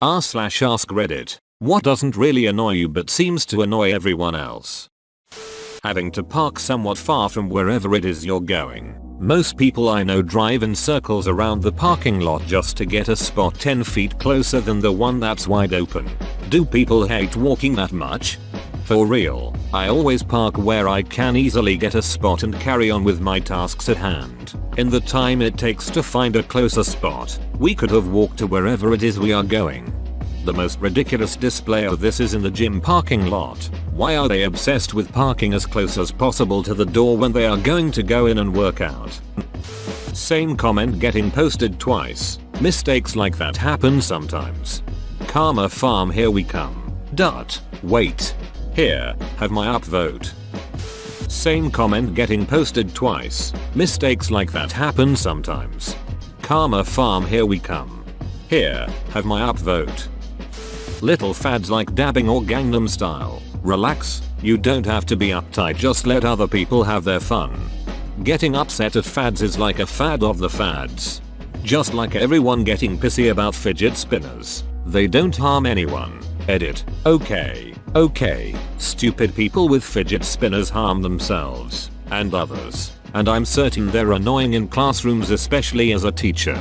r/AskReddit. What doesn't really annoy you but seems to annoy everyone else? Having to park somewhat far from wherever it is you're going. Most people I know drive in circles around the parking lot just to get a spot 10 feet closer than the one that's wide open. Do people hate walking that much? For real, I always park where I can easily get a spot and carry on with my tasks at hand. In the time it takes to find a closer spot, we could have walked to wherever it is we are going. The most ridiculous display of this is in the gym parking lot. Why are they obsessed with parking as close as possible to the door when they are going to go in and work out? Same comment getting posted twice. Mistakes like that happen sometimes. Karma farm, here we come. Wait. Here, have my upvote. Same comment getting posted twice. Mistakes like that happen sometimes. Karma farm, here we come. Here, have my upvote. Little fads like dabbing or Gangnam Style. Relax, you don't have to be uptight, just let other people have their fun. Getting upset at fads is like a fad of the fads. Just like everyone getting pissy about fidget spinners. They don't harm anyone. Edit. Okay. Stupid people with fidget spinners harm themselves and others, and I'm certain they're annoying in classrooms, especially as a teacher.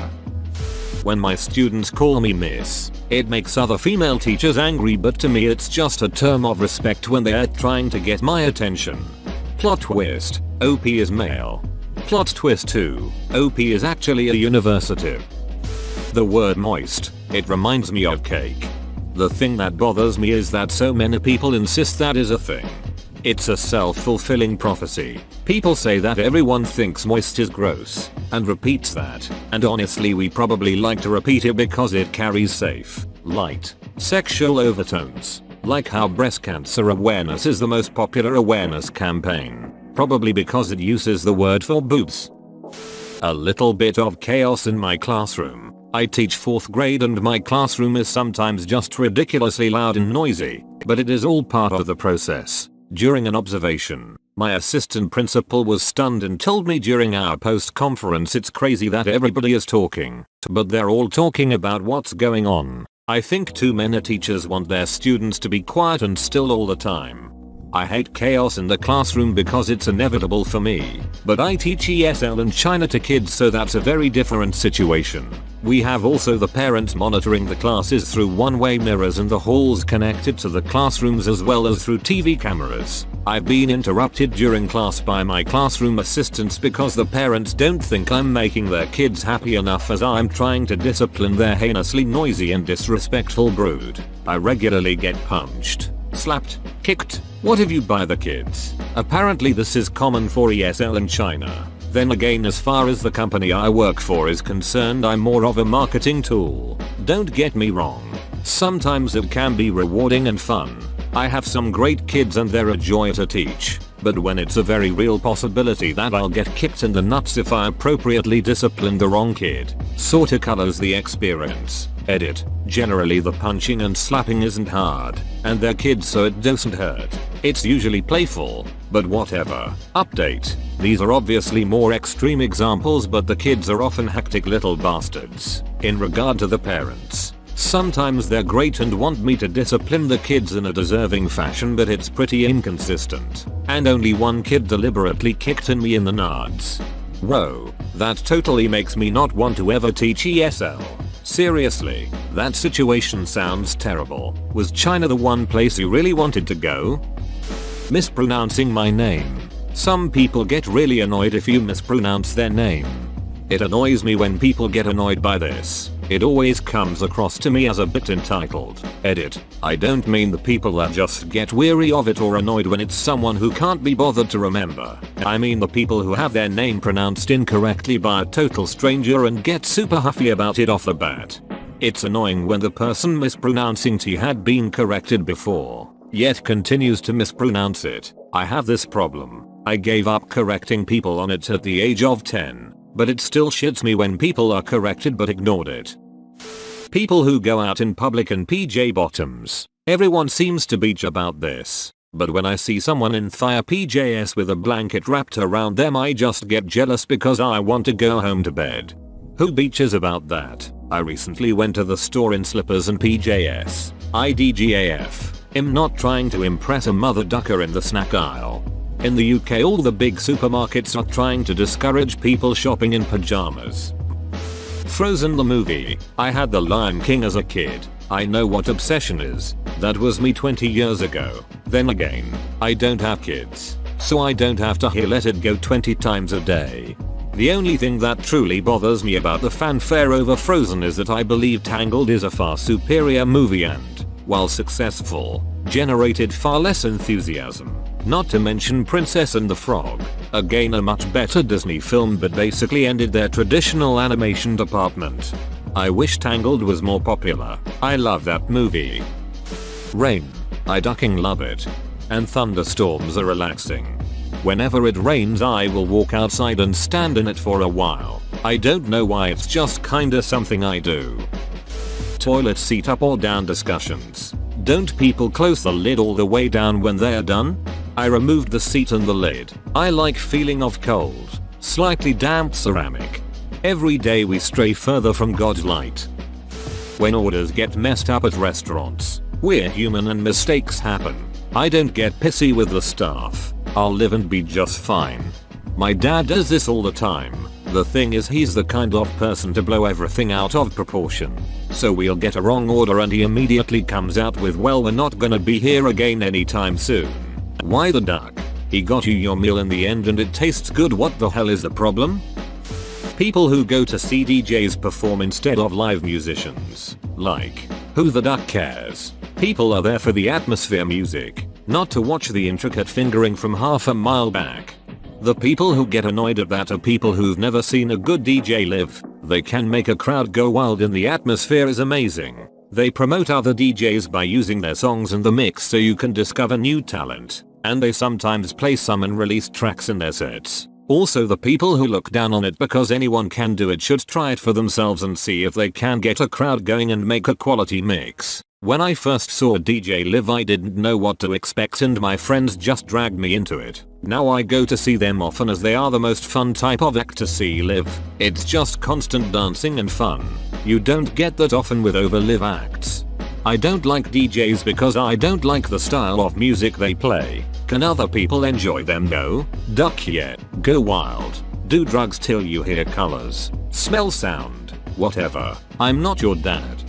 When my students call me miss, it makes other female teachers angry, but to me it's just a term of respect when they are trying to get my attention. Plot twist, OP is male. Plot twist 2, OP is actually a university. The word moist, it reminds me of cake. The thing that bothers me is that so many people insist that is a thing. It's a self-fulfilling prophecy. People say that everyone thinks moist is gross, and repeats that, and honestly we probably like to repeat it because it carries safe, light, sexual overtones. Like how breast cancer awareness is the most popular awareness campaign, probably because it uses the word for boobs. A little bit of chaos in my classroom. I teach 4th grade and my classroom is sometimes just ridiculously loud and noisy, but it is all part of the process. During an observation, my assistant principal was stunned and told me during our post-conference it's crazy that everybody is talking, but they're all talking about what's going on. I think too many teachers want their students to be quiet and still all the time. I hate chaos in the classroom because it's inevitable for me, but I teach ESL and China to kids, so that's a very different situation. We have also the parents monitoring the classes through one-way mirrors in the halls connected to the classrooms, as well as through TV cameras. I've been interrupted during class by my classroom assistants because the parents don't think I'm making their kids happy enough as I'm trying to discipline their heinously noisy and disrespectful brood. I regularly get punched, slapped, kicked. What have you by the kids? Apparently this is common for ESL in China. Then again, as far as the company I work for is concerned, I'm more of a marketing tool. Don't get me wrong. Sometimes it can be rewarding and fun. I have some great kids and they're a joy to teach. But when it's a very real possibility that I'll get kicked in the nuts if I appropriately discipline the wrong kid, sorta colors the experience. Edit. Generally the punching and slapping isn't hard, and they're kids so it doesn't hurt. It's usually playful, but whatever. Update. These are obviously more extreme examples, but the kids are often hectic little bastards. In regard to the parents, sometimes they're great and want me to discipline the kids in a deserving fashion, but it's pretty inconsistent. And only one kid deliberately kicked me in the nards. Whoa, that totally makes me not want to ever teach ESL. Seriously, that situation sounds terrible. Was China the one place you really wanted to go? Mispronouncing my name. Some people get really annoyed if you mispronounce their name. It annoys me when people get annoyed by this. It always comes across to me as a bit entitled. Edit. I don't mean the people that just get weary of it or annoyed when it's someone who can't be bothered to remember. I mean the people who have their name pronounced incorrectly by a total stranger and get super huffy about it off the bat. It's annoying when the person mispronouncing T had been corrected before, yet continues to mispronounce it. I have this problem. I gave up correcting people on it at the age of 10. But it still shits me when people are corrected but ignored it. People who go out in public in PJ bottoms. Everyone seems to bitch about this. But when I see someone in thigh PJs with a blanket wrapped around them, I just get jealous because I want to go home to bed. Who bitches about that? I recently went to the store in slippers and PJs. IDGAF. I'm not trying to impress a mother ducker in the snack aisle. In the UK, all the big supermarkets are trying to discourage people shopping in pajamas. Frozen the movie. I had The Lion King as a kid. I know what obsession is. That was me 20 years ago. Then again, I don't have kids, so I don't have to hear Let It Go 20 times a day. The only thing that truly bothers me about the fanfare over Frozen is that I believe Tangled is a far superior movie and, while successful, generated far less enthusiasm. Not to mention Princess and the Frog, again a much better Disney film but basically ended their traditional animation department. I wish Tangled was more popular. I love that movie. Rain. I fucking love it. And thunderstorms are relaxing. Whenever it rains I will walk outside and stand in it for a while. I don't know why, it's just kinda something I do. Toilet seat up or down discussions. Don't people close the lid all the way down when they're done? I removed the seat and the lid. I like feeling of cold, slightly damp ceramic. Every day we stray further from God's light. When orders get messed up at restaurants, we're human and mistakes happen. I don't get pissy with the staff. I'll live and be just fine. My dad does this all the time. The thing is, he's the kind of person to blow everything out of proportion. So we'll get a wrong order and he immediately comes out with, well, we're not gonna be here again anytime soon. Why the duck? He got you your meal in the end and it tastes good. What the hell is the problem? People who go to see DJs perform instead of live musicians. Like, who the duck cares? People are there for the atmosphere music, not to watch the intricate fingering from half a mile back. The people who get annoyed at that are people who've never seen a good DJ live. They can make a crowd go wild and the atmosphere is amazing. They promote other DJs by using their songs in the mix so you can discover new talent. And they sometimes play some unreleased tracks in their sets. Also, the people who look down on it because anyone can do it should try it for themselves and see if they can get a crowd going and make a quality mix. When I first saw a DJ live I didn't know what to expect and my friends just dragged me into it. Now I go to see them often as they are the most fun type of act to see live. It's just constant dancing and fun. You don't get that often with over live acts. I don't like DJs because I don't like the style of music they play. Can other people enjoy them? No. Duck yet. Go wild. Do drugs till you hear colors. Smell sound. Whatever. I'm not your dad.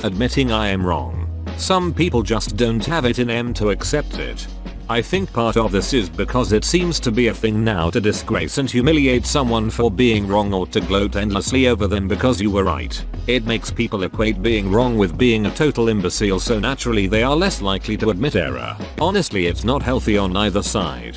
Admitting I am wrong. Some people just don't have it in them to accept it. I think part of this is because it seems to be a thing now to disgrace and humiliate someone for being wrong or to gloat endlessly over them because you were right. It makes people equate being wrong with being a total imbecile, so naturally they are less likely to admit error. Honestly, it's not healthy on either side.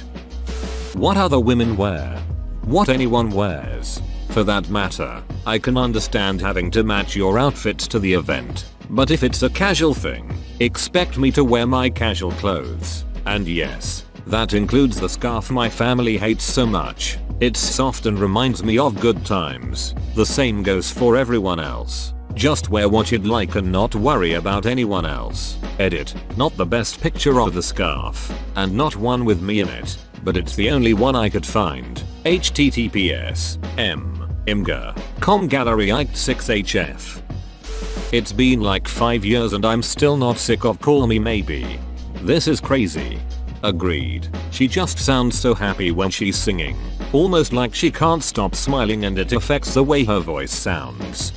What other women wear? What anyone wears. For that matter, I can understand having to match your outfits to the event. But if it's a casual thing, expect me to wear my casual clothes. And yes, that includes the scarf my family hates so much. It's soft and reminds me of good times. The same goes for everyone else. Just wear what you'd like and not worry about anyone else. Edit. Not the best picture of the scarf. And not one with me in it. But it's the only one I could find. https imga.com gallery 6hf. It's been like 5 years and I'm still not sick of Call Me Maybe. This is crazy. Agreed. She just sounds so happy when she's singing. Almost like she can't stop smiling and it affects the way her voice sounds.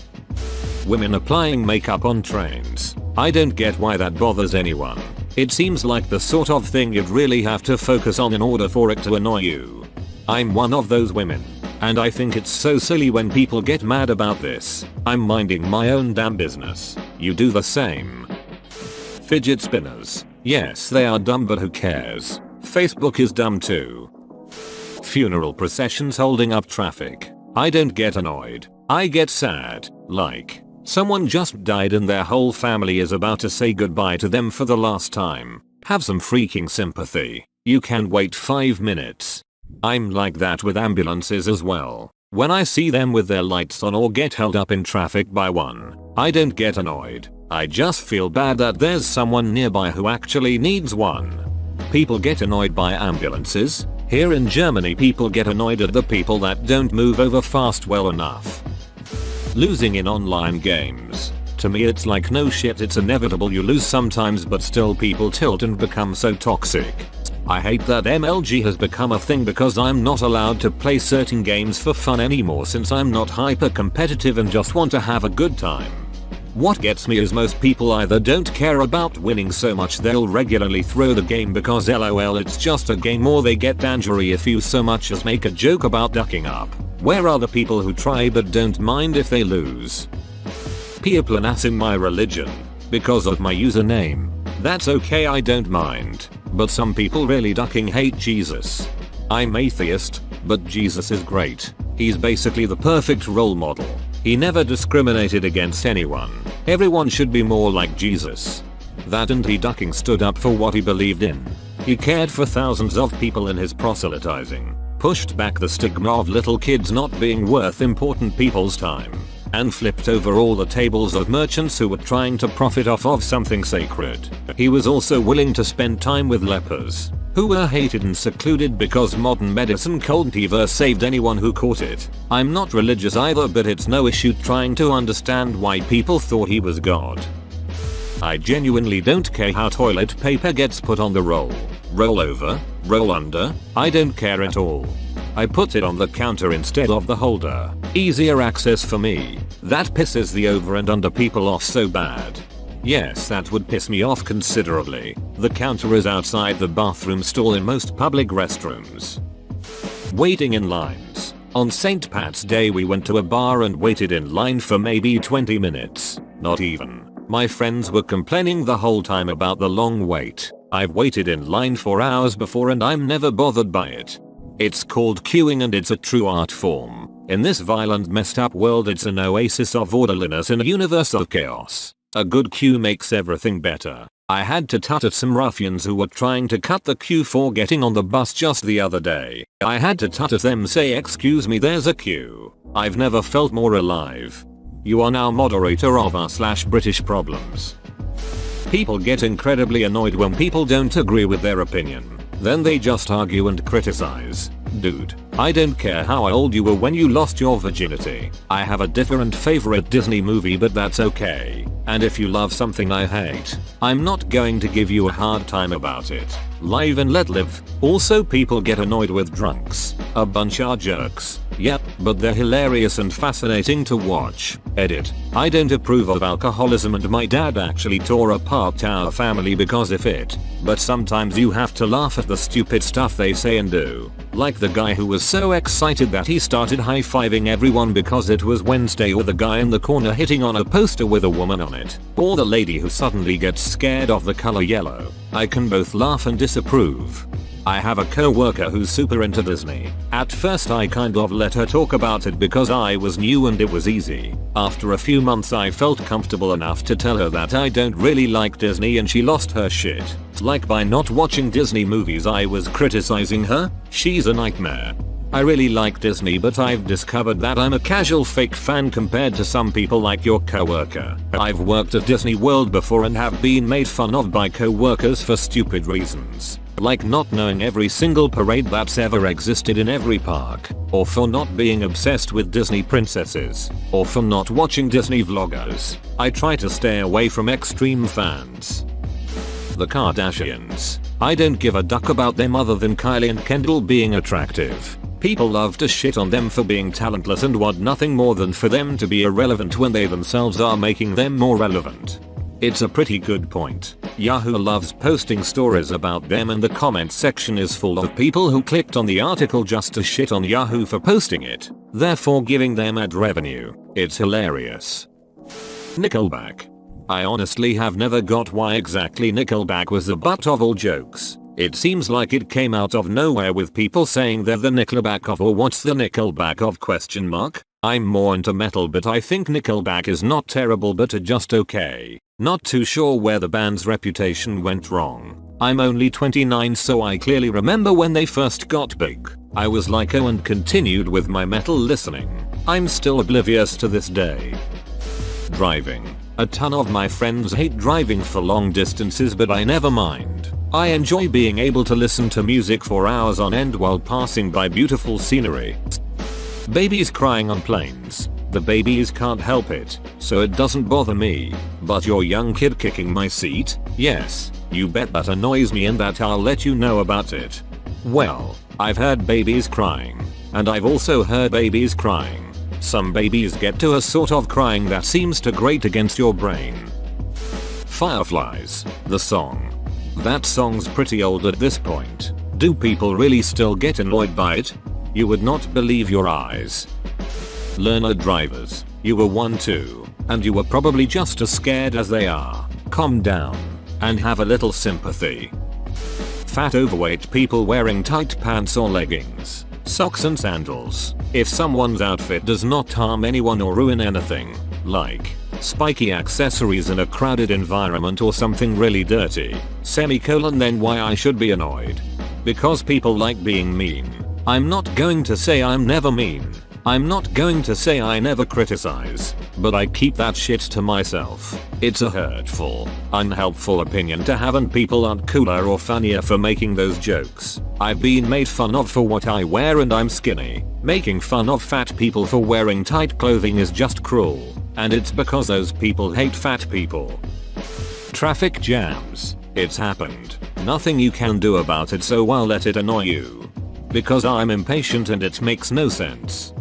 Women applying makeup on trains. I don't get why that bothers anyone. It seems like the sort of thing you'd really have to focus on in order for it to annoy you. I'm one of those women. And I think it's so silly when people get mad about this. I'm minding my own damn business. You do the same. Fidget spinners. Yes, they are dumb, but who cares? Facebook is dumb too. Funeral processions holding up traffic. I don't get annoyed. I get sad. Like, someone just died and their whole family is about to say goodbye to them for the last time. Have some freaking sympathy. You can wait 5 minutes. I'm like that with ambulances as well. When I see them with their lights on or get held up in traffic by one, I don't get annoyed. I just feel bad that there's someone nearby who actually needs one. People get annoyed by ambulances. Here in Germany, people get annoyed at the people that don't move over fast well enough. Losing in online games. To me it's like no shit, it's inevitable you lose sometimes, but still people tilt and become so toxic. I hate that MLG has become a thing because I'm not allowed to play certain games for fun anymore since I'm not hyper competitive and just want to have a good time. What gets me is most people either don't care about winning so much they'll regularly throw the game because lol it's just a game, or they get angry if you so much as make a joke about ducking up. Where are the people who try but don't mind if they lose? Peerplanas in my religion. Because of my username. That's okay, I don't mind. But some people really ducking hate Jesus. I'm atheist, but Jesus is great. He's basically the perfect role model. He never discriminated against anyone. Everyone should be more like Jesus. That and he ducking stood up for what he believed in. He cared for thousands of people in his proselytizing. Pushed back the stigma of little kids not being worth important people's time. And flipped over all the tables of merchants who were trying to profit off of something sacred. He was also willing to spend time with lepers, who were hated and secluded because modern medicine couldn't even saved anyone who caught it. I'm not religious either, but it's no issue trying to understand why people thought he was God. I genuinely don't care how toilet paper gets put on the roll. Roll over, roll under, I don't care at all. I put it on the counter instead of the holder. Easier access for me. That pisses the over and under people off so bad. Yes, that would piss me off considerably. The counter is outside the bathroom stall in most public restrooms. Waiting in lines. On St. Pat's Day we went to a bar and waited in line for maybe 20 minutes. Not even. My friends were complaining the whole time about the long wait. I've waited in line for hours before and I'm never bothered by it. It's called queuing and it's a true art form. In this violent messed up world it's an oasis of orderliness in a universe of chaos. A good queue makes everything better. I had to tut at some ruffians who were trying to cut the queue for getting on the bus just the other day. I had to tut at them, say excuse me, there's a queue. I've never felt more alive. You are now moderator of r/British problems. People get incredibly annoyed when people don't agree with their opinion. Then they just argue and criticize. Dude, I don't care how old you were when you lost your virginity. I have a different favorite Disney movie, but that's okay. And if you love something I hate, I'm not going to give you a hard time about it. Live and let live. Also, people get annoyed with drunks. A bunch are jerks. Yep, but they're hilarious and fascinating to watch. Edit. I don't approve of alcoholism and my dad actually tore apart our family because of it. But sometimes you have to laugh at the stupid stuff they say and do. Like the guy who was so excited that he started high-fiving everyone because it was Wednesday, or the guy in the corner hitting on a poster with a woman on it, or the lady who suddenly gets scared of the color yellow. I can both laugh and disapprove. I have a co-worker who's super into Disney. At first I kind of let her talk about it because I was new and it was easy. After a few months I felt comfortable enough to tell her that I don't really like Disney and she lost her shit. Like by not watching Disney movies I was criticizing her? She's a nightmare. I really like Disney, but I've discovered that I'm a casual fake fan compared to some people like your coworker. I've worked at Disney World before and have been made fun of by coworkers for stupid reasons. Like not knowing every single parade that's ever existed in every park, or for not being obsessed with Disney princesses, or for not watching Disney vloggers. I try to stay away from extreme fans. The Kardashians. I don't give a duck about them other than Kylie and Kendall being attractive. People love to shit on them for being talentless and want nothing more than for them to be irrelevant when they themselves are making them more relevant. It's a pretty good point. Yahoo loves posting stories about them and the comments section is full of people who clicked on the article just to shit on Yahoo for posting it, therefore giving them ad revenue. It's hilarious. Nickelback. I honestly have never got why exactly Nickelback was the butt of all jokes. It seems like it came out of nowhere with people saying they're the Nickelback of, or what's the Nickelback of ? I'm more into metal, but I think Nickelback is not terrible but just okay. Not too sure where the band's reputation went wrong. I'm only 29, so I clearly remember when they first got big. I was like oh, and continued with my metal listening. I'm still oblivious to this day. Driving. A ton of my friends hate driving for long distances, but I never mind. I enjoy being able to listen to music for hours on end while passing by beautiful scenery. Babies crying on planes. The babies can't help it, so it doesn't bother me. But your young kid kicking my seat? Yes, you bet that annoys me and that I'll let you know about it. Well, I've heard babies crying. And I've also heard babies crying. Some babies get to a sort of crying that seems to grate against your brain. Fireflies, the song. That song's pretty old at this point. Do people really still get annoyed by it? You would not believe your eyes. Learner drivers, you were one too, and you were probably just as scared as they are. Calm down and have a little sympathy. Fat overweight people wearing tight pants or leggings, socks and sandals. If someone's outfit does not harm anyone or ruin anything, like spiky accessories in a crowded environment or something really dirty, then why I should be annoyed? Because people like being mean. I'm not going to say I'm never mean. I'm not going to say I never criticize, but I keep that shit to myself. It's a hurtful, unhelpful opinion to have, and people aren't cooler or funnier for making those jokes. I've been made fun of for what I wear and I'm skinny. Making fun of fat people for wearing tight clothing is just cruel, and it's because those people hate fat people. Traffic jams. It's happened. Nothing you can do about it, so I'll let it annoy you. Because I'm impatient and it makes no sense.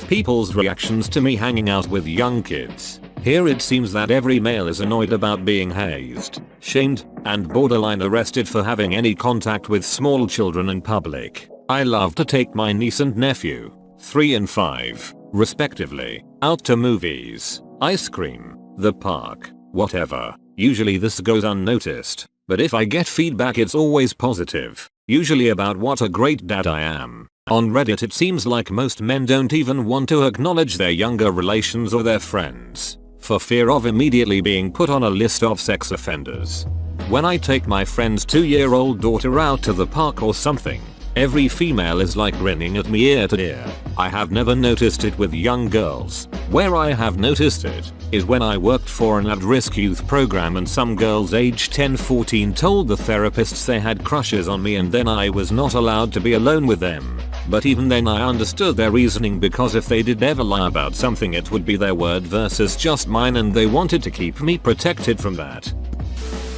People's reactions to me hanging out with young kids. Here it seems that every male is annoyed about being hazed, shamed, and borderline arrested for having any contact with small children in public. I love to take my niece and nephew, 3 and 5, respectively, out to movies, ice cream, the park, whatever. Usually this goes unnoticed, but if I get feedback it's always positive, usually about what a great dad I am. On Reddit it seems like most men don't even want to acknowledge their younger relations or their friends, for fear of immediately being put on a list of sex offenders. When I take my friend's 2-year-old daughter out to the park or something, every female is like grinning at me ear to ear. I have never noticed it with young girls. Where I have noticed it is when I worked for an at-risk youth program and some girls aged 10-14 told the therapists they had crushes on me, and then I was not allowed to be alone with them. But even then I understood their reasoning, because if they did ever lie about something it would be their word versus just mine, and they wanted to keep me protected from that.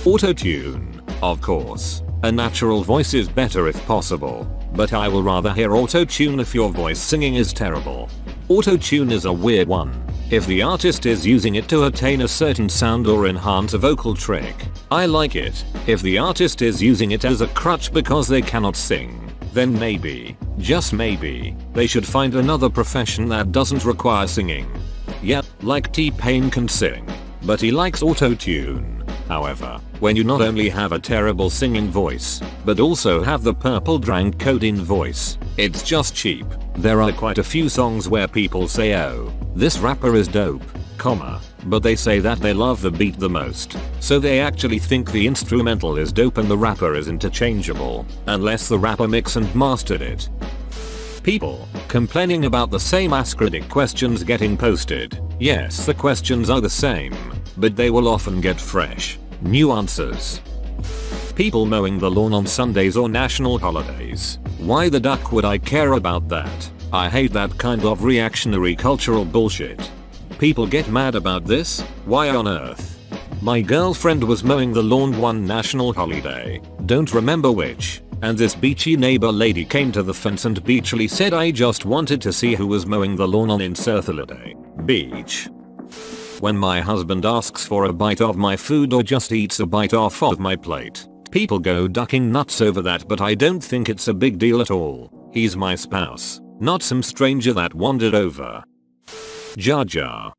Auto-tune, of course. A natural voice is better if possible, but I will rather hear auto-tune if your voice singing is terrible. Auto-tune is a weird one. If the artist is using it to attain a certain sound or enhance a vocal trick, I like it. If the artist is using it as a crutch because they cannot sing, then maybe, just maybe, they should find another profession that doesn't require singing. Yep, like T-Pain can sing, but he likes auto-tune. However, when you not only have a terrible singing voice, but also have the purple drank codeine voice, it's just cheap. There are quite a few songs where people say, oh, this rapper is dope, but they say that they love the beat the most, so they actually think the instrumental is dope and the rapper is interchangeable, unless the rapper mixed and mastered it. People complaining about the same AskReddit questions getting posted. Yes, the questions are the same, but they will often get fresh, new answers. People mowing the lawn on Sundays or national holidays. Why the duck would I care about that? I hate that kind of reactionary cultural bullshit. People get mad about this? Why on earth? My girlfriend was mowing the lawn one national holiday, don't remember which, and this beachy neighbor lady came to the fence and beachly said, I just wanted to see who was mowing the lawn on insert holiday. Beach. When my husband asks for a bite of my food or just eats a bite off of my plate, people go ducking nuts over that, but I don't think it's a big deal at all. He's my spouse, not some stranger that wandered over. Jar Jar.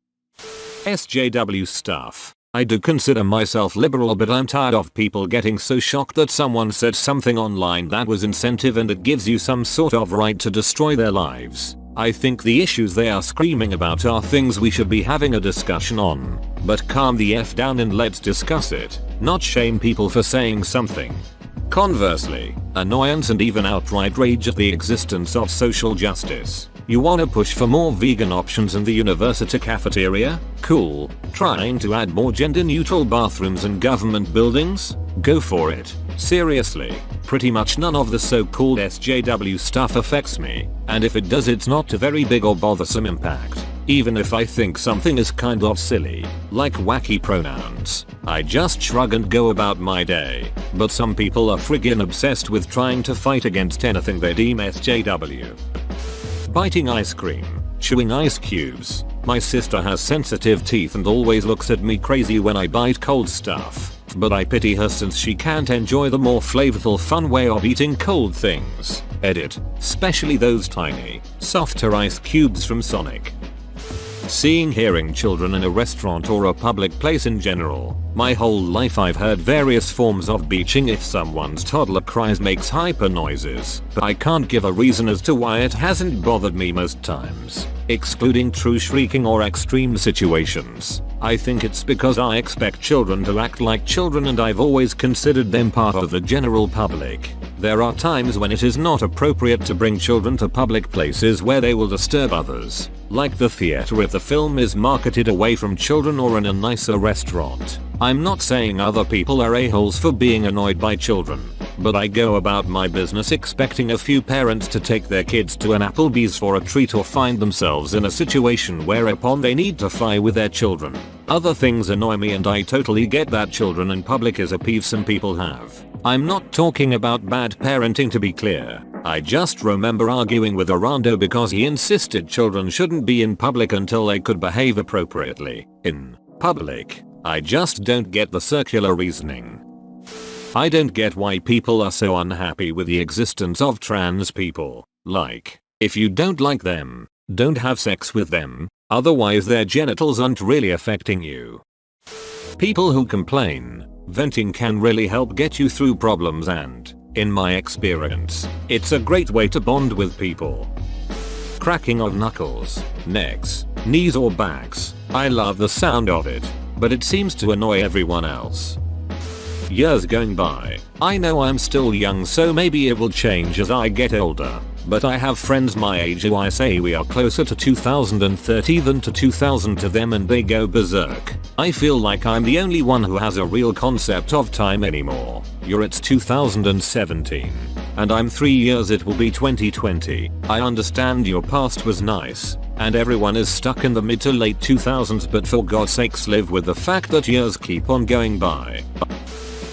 SJW stuff. I do consider myself liberal, but I'm tired of people getting so shocked that someone said something online that was incentive and it gives you some sort of right to destroy their lives. I think the issues they are screaming about are things we should be having a discussion on. But calm the F down and let's discuss it, not shame people for saying something. Conversely, annoyance and even outright rage at the existence of social justice. You wanna push for more vegan options in the university cafeteria? Cool. Trying to add more gender-neutral bathrooms in government buildings? Go for it. Seriously, pretty much none of the so-called SJW stuff affects me, and if it does it's not a very big or bothersome impact. Even if I think something is kind of silly, like wacky pronouns, I just shrug and go about my day. But some people are friggin' obsessed with trying to fight against anything they deem SJW. Biting ice cream, chewing ice cubes. My sister has sensitive teeth and always looks at me crazy when I bite cold stuff. But I pity her since she can't enjoy the more flavorful fun way of eating cold things. Edit. Especially those tiny, softer ice cubes from Sonic. Hearing children in a restaurant or a public place in general. My whole life I've heard various forms of beaching if someone's toddler cries makes hyper noises, but I can't give a reason as to why it hasn't bothered me most times, excluding true shrieking or extreme situations. I think it's because I expect children to act like children and I've always considered them part of the general public. There are times when it is not appropriate to bring children to public places where they will disturb others, like the theater if the film is marketed away from children or in a nicer restaurant. I'm not saying other people are a-holes for being annoyed by children, but I go about my business expecting a few parents to take their kids to an Applebee's for a treat or find themselves in a situation whereupon they need to fly with their children. Other things annoy me and I totally get that children in public is a peeve some people have. I'm not talking about bad parenting to be clear. I just remember arguing with a rando because he insisted children shouldn't be in public until they could behave appropriately. In public. I just don't get the circular reasoning. I don't get why people are so unhappy with the existence of trans people. Like, if you don't like them, don't have sex with them, otherwise their genitals aren't really affecting you. People who complain, venting can really help get you through problems and, in my experience, it's a great way to bond with people. Cracking of knuckles, necks, knees or backs, I love the sound of it, but it seems to annoy everyone else. Years going by, I know I'm still young so maybe it will change as I get older, but I have friends my age who I say we are closer to 2030 than to 2000 to them and they go berserk. I feel like I'm the only one who has a real concept of time anymore. It's 2017. And I'm 3 years it will be 2020. I understand your past was nice, and everyone is stuck in the mid to late 2000s but for God's sakes live with the fact that years keep on going by.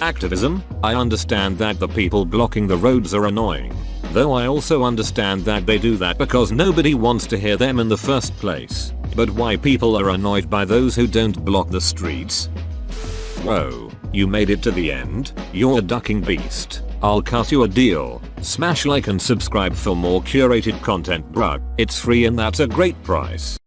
Activism, I understand that the people blocking the roads are annoying. Though I also understand that they do that because nobody wants to hear them in the first place. But why people are annoyed by those who don't block the streets? Whoa, you made it to the end? You're a ducking beast. I'll cut you a deal. Smash like and subscribe for more curated content bruh. It's free and that's a great price.